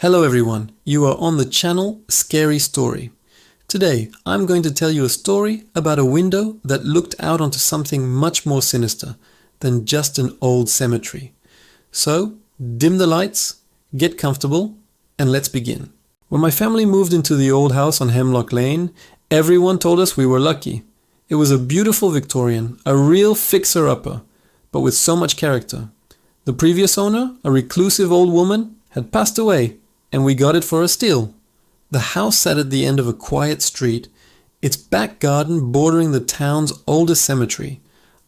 Hello everyone, you are on the channel Scary Story. Today I'm going to tell you a story about a window that looked out onto something much more sinister than just an old cemetery. So, dim the lights, get comfortable, and let's begin. When my family moved into the old house on Hemlock Lane, everyone told us we were lucky. It was a beautiful Victorian, a real fixer-upper, but with so much character. The previous owner, a reclusive old woman, had passed away, and we got it for a steal. The house sat at the end of a quiet street, its back garden bordering the town's oldest cemetery,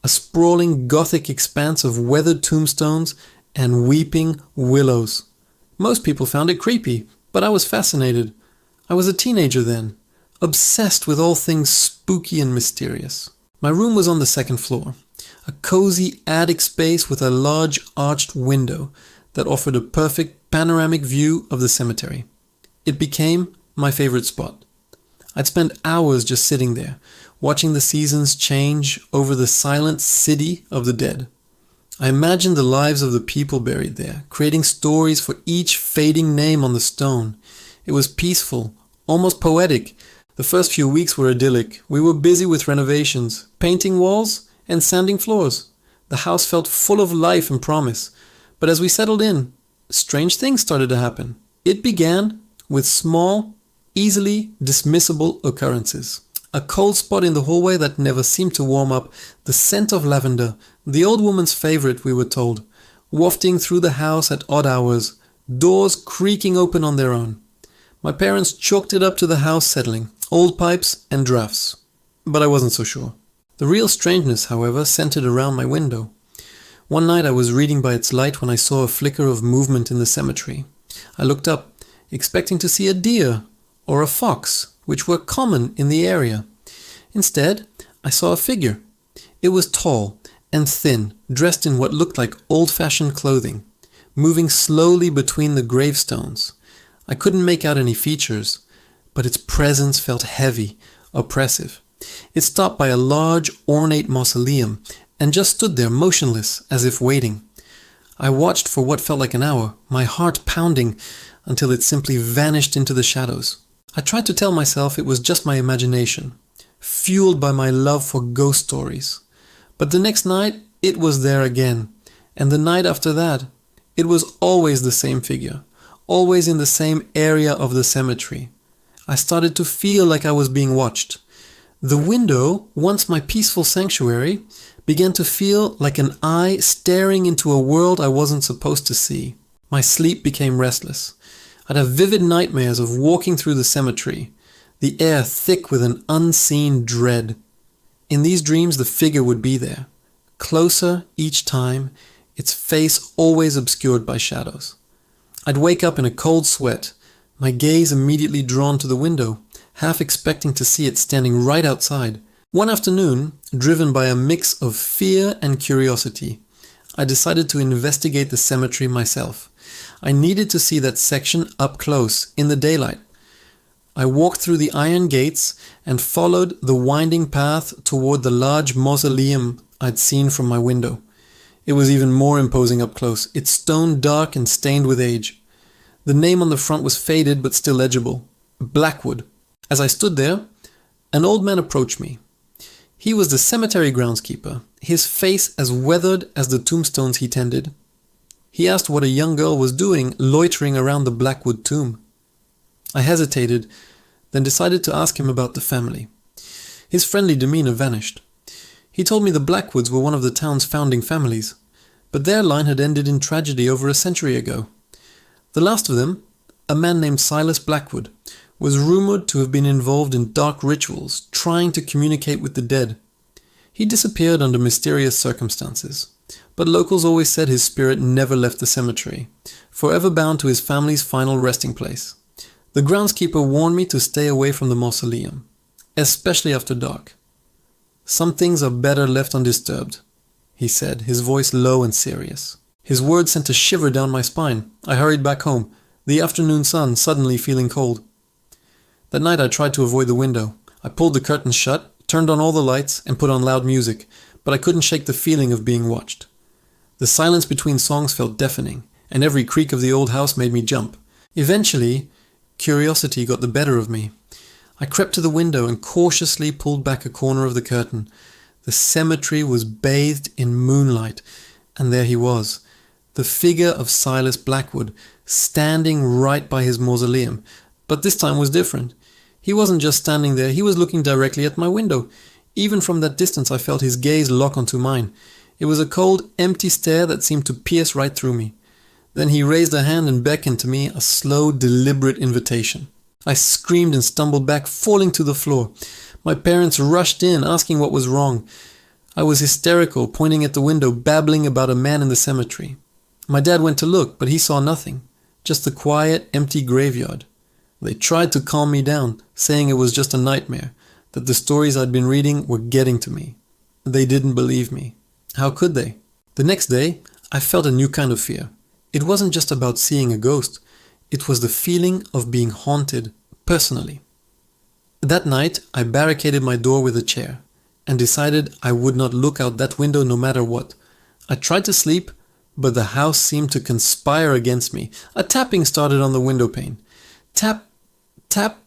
a sprawling Gothic expanse of weathered tombstones and weeping willows. Most people found it creepy, but I was fascinated. I was a teenager then, obsessed with all things spooky and mysterious. My room was on the second floor, a cozy attic space with a large arched window that offered a perfect panoramic view of the cemetery. It became my favorite spot. I'd spend hours just sitting there, watching the seasons change over the silent city of the dead. I imagined the lives of the people buried there, creating stories for each fading name on the stone. It was peaceful, almost poetic. The first few weeks were idyllic. We were busy with renovations, painting walls, and sanding floors. The house felt full of life and promise. But as we settled in, strange things started to happen. It began with small, easily dismissible occurrences. A cold spot in the hallway that never seemed to warm up, the scent of lavender, the old woman's favorite, we were told, wafting through the house at odd hours, doors creaking open on their own. My parents chalked it up to the house settling, old pipes and drafts. But I wasn't so sure. The real strangeness, however, centered around my window. One night I was reading by its light when I saw a flicker of movement in the cemetery. I looked up, expecting to see a deer or a fox, which were common in the area. Instead, I saw a figure. It was tall and thin, dressed in what looked like old-fashioned clothing, moving slowly between the gravestones. I couldn't make out any features, but its presence felt heavy, oppressive. It stopped by a large, ornate mausoleum and just stood there motionless, as if waiting. I watched for what felt like an hour, my heart pounding, until it simply vanished into the shadows. I tried to tell myself it was just my imagination, fueled by my love for ghost stories. But the next night, it was there again, and the night after that, it was always the same figure, always in the same area of the cemetery. I started to feel like I was being watched. The window, once my peaceful sanctuary, began to feel like an eye staring into a world I wasn't supposed to see. My sleep became restless. I'd have vivid nightmares of walking through the cemetery, the air thick with an unseen dread. In these dreams, the figure would be there, closer each time, its face always obscured by shadows. I'd wake up in a cold sweat, my gaze immediately drawn to the window, half expecting to see it standing right outside. One afternoon, driven by a mix of fear and curiosity, I decided to investigate the cemetery myself. I needed to see that section up close, in the daylight. I walked through the iron gates and followed the winding path toward the large mausoleum I'd seen from my window. It was even more imposing up close, its stone dark and stained with age. The name on the front was faded but still legible, Blackwood. As I stood there, an old man approached me. He was the cemetery groundskeeper, his face as weathered as the tombstones he tended. He asked what a young girl was doing loitering around the Blackwood tomb. I hesitated, then decided to ask him about the family. His friendly demeanor vanished. He told me the Blackwoods were one of the town's founding families, but their line had ended in tragedy over a century ago. The last of them, a man named Silas Blackwood, was rumored to have been involved in dark rituals, trying to communicate with the dead. He disappeared under mysterious circumstances, but locals always said his spirit never left the cemetery, forever bound to his family's final resting place. The groundskeeper warned me to stay away from the mausoleum, especially after dark. "Some things are better left undisturbed," he said, his voice low and serious. His words sent a shiver down my spine. I hurried back home, the afternoon sun suddenly feeling cold. That night I tried to avoid the window. I pulled the curtains shut, turned on all the lights, and put on loud music, but I couldn't shake the feeling of being watched. The silence between songs felt deafening, and every creak of the old house made me jump. Eventually, curiosity got the better of me. I crept to the window and cautiously pulled back a corner of the curtain. The cemetery was bathed in moonlight, and there he was, the figure of Silas Blackwood, standing right by his mausoleum. But this time was different. He wasn't just standing there, he was looking directly at my window. Even from that distance I felt his gaze lock onto mine. It was a cold, empty stare that seemed to pierce right through me. Then he raised a hand and beckoned to me, a slow, deliberate invitation. I screamed and stumbled back, falling to the floor. My parents rushed in, asking what was wrong. I was hysterical, pointing at the window, babbling about a man in the cemetery. My dad went to look, but he saw nothing, just the quiet, empty graveyard. They tried to calm me down, saying it was just a nightmare, that the stories I'd been reading were getting to me. They didn't believe me. How could they? The next day, I felt a new kind of fear. It wasn't just about seeing a ghost. It was the feeling of being haunted, personally. That night, I barricaded my door with a chair and decided I would not look out that window no matter what. I tried to sleep, but the house seemed to conspire against me. A tapping started on the window pane. Tap, tap,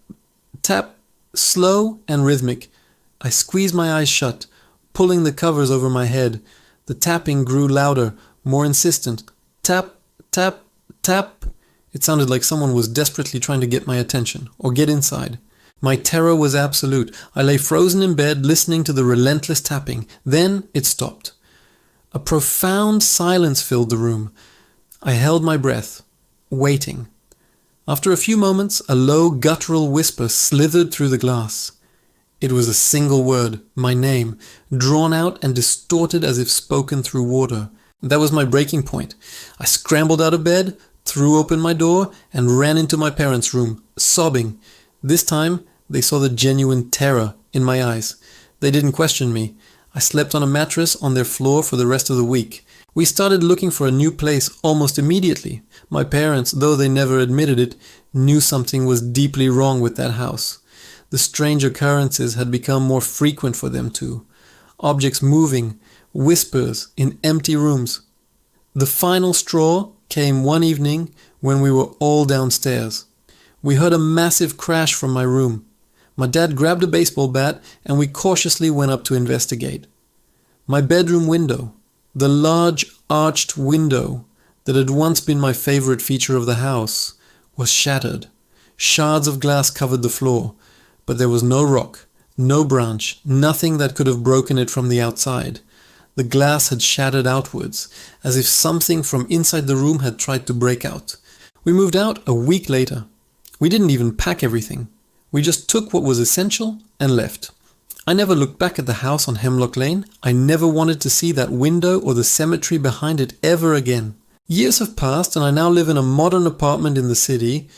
tap, slow and rhythmic. I squeezed my eyes shut, pulling the covers over my head. The tapping grew louder, more insistent. Tap, tap, tap. It sounded like someone was desperately trying to get my attention, or get inside. My terror was absolute. I lay frozen in bed, listening to the relentless tapping. Then it stopped. A profound silence filled the room. I held my breath, waiting. After a few moments, a low, guttural whisper slithered through the glass. It was a single word, my name, drawn out and distorted as if spoken through water. That was my breaking point. I scrambled out of bed, threw open my door, and ran into my parents' room, sobbing. This time, they saw the genuine terror in my eyes. They didn't question me. I slept on a mattress on their floor for the rest of the week. We started looking for a new place almost immediately. My parents, though they never admitted it, knew something was deeply wrong with that house. The strange occurrences had become more frequent for them too. Objects moving, whispers in empty rooms. The final straw came one evening when we were all downstairs. We heard a massive crash from my room. My dad grabbed a baseball bat and we cautiously went up to investigate. My bedroom window, the large arched window that had once been my favorite feature of the house, was shattered. Shards of glass covered the floor, but there was no rock, no branch, nothing that could have broken it from the outside. The glass had shattered outwards, as if something from inside the room had tried to break out. We moved out a week later. We didn't even pack everything. We just took what was essential and left. I never looked back at the house on Hemlock Lane. I never wanted to see that window or the cemetery behind it ever again. Years have passed and I now live in a modern apartment in the city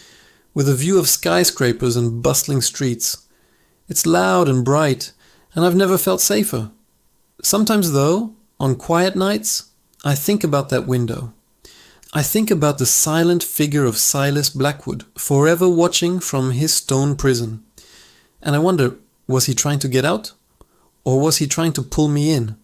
with a view of skyscrapers and bustling streets. It's loud and bright, and I've never felt safer. Sometimes though, on quiet nights, I think about that window. I think about the silent figure of Silas Blackwood, forever watching from his stone prison. And I wonder, was he trying to get out? Or was he trying to pull me in?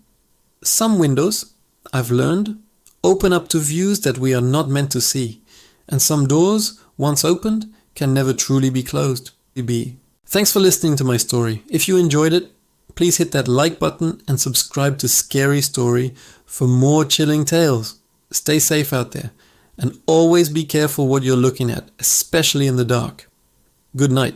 Some windows, I've learned, open up to views that we are not meant to see. And some doors, once opened, can never truly be closed. Thanks for listening to my story. If you enjoyed it, please hit that like button and subscribe to Scary Story for more chilling tales. Stay safe out there, and always be careful what you're looking at, especially in the dark. Good night.